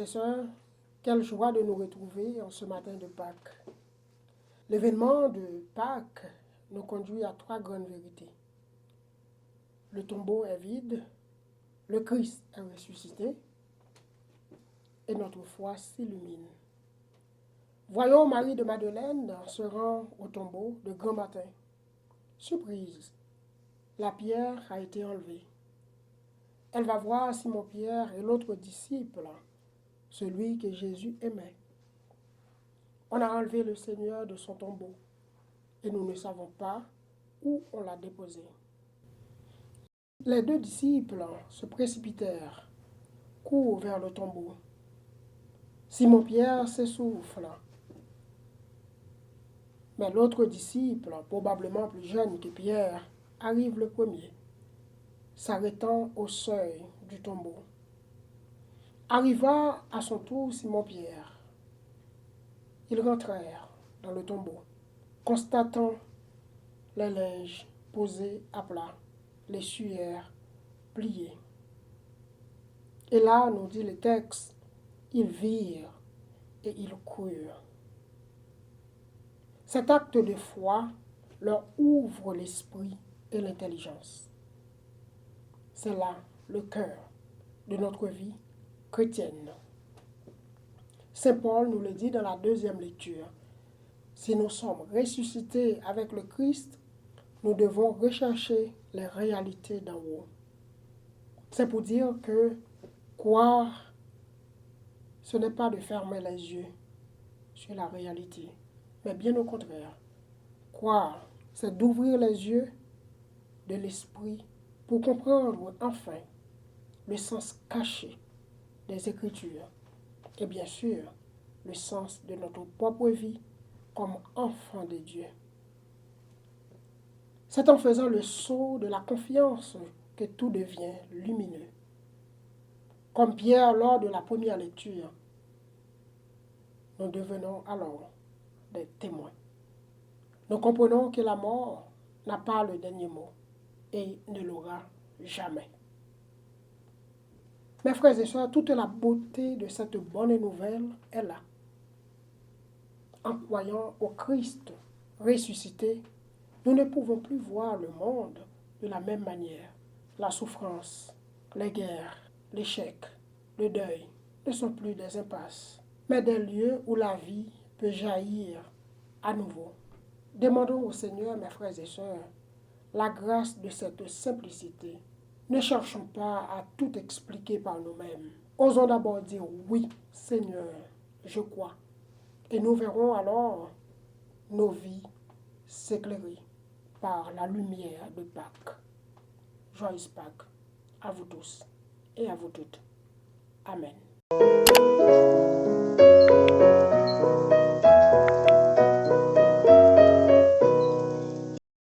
sœurs, quelle joie de nous retrouver en ce matin de Pâques. L'événement de Pâques nous conduit à trois grandes vérités. Le tombeau est vide, le Christ est ressuscité et notre foi s'illumine. Voyons Marie de Madeleine se rend au tombeau de grand matin. Surprise, la pierre a été enlevée. Elle va voir Simon-Pierre et l'autre disciple, celui que Jésus aimait. On a enlevé le Seigneur de son tombeau et nous ne savons pas où on l'a déposé. Les deux disciples se précipitèrent, courent vers le tombeau. Simon-Pierre s'essouffle. Mais l'autre disciple, probablement plus jeune que Pierre, arrive le premier, s'arrêtant au seuil du tombeau. Arriva à son tour Simon-Pierre. Ils rentrèrent dans le tombeau, constatant les linges posés à plat, les suaires pliées. Et là, nous dit le texte, ils virent et ils crurent. Cet acte de foi leur ouvre l'esprit et l'intelligence. C'est là le cœur de notre vie chrétienne. Saint Paul nous le dit dans la deuxième lecture. Si nous sommes ressuscités avec le Christ, nous devons rechercher les réalités d'en haut. C'est pour dire que croire, ce n'est pas de fermer les yeux sur la réalité, mais bien au contraire. Croire, c'est d'ouvrir les yeux de l'esprit pour comprendre enfin le sens caché des Écritures et bien sûr le sens de notre propre vie comme enfant de Dieu. C'est en faisant le saut de la confiance que tout devient lumineux. Comme Pierre lors de la première lecture, nous devenons alors des témoins. Nous comprenons que la mort n'a pas le dernier mot et ne l'aura jamais. Mes frères et sœurs, toute la beauté de cette bonne nouvelle est là. En croyant au Christ ressuscité, nous ne pouvons plus voir le monde de la même manière. La souffrance, les guerres, l'échec, le deuil ne sont plus des impasses, mais des lieux où la vie peut jaillir à nouveau. Demandons au Seigneur, mes frères et sœurs, la grâce de cette simplicité. Ne cherchons pas à tout expliquer par nous-mêmes. Osons d'abord dire oui, Seigneur, je crois. Et nous verrons alors nos vies s'éclairer par la lumière de Pâques. Joyeuse Pâques à vous tous et à vous toutes. Amen.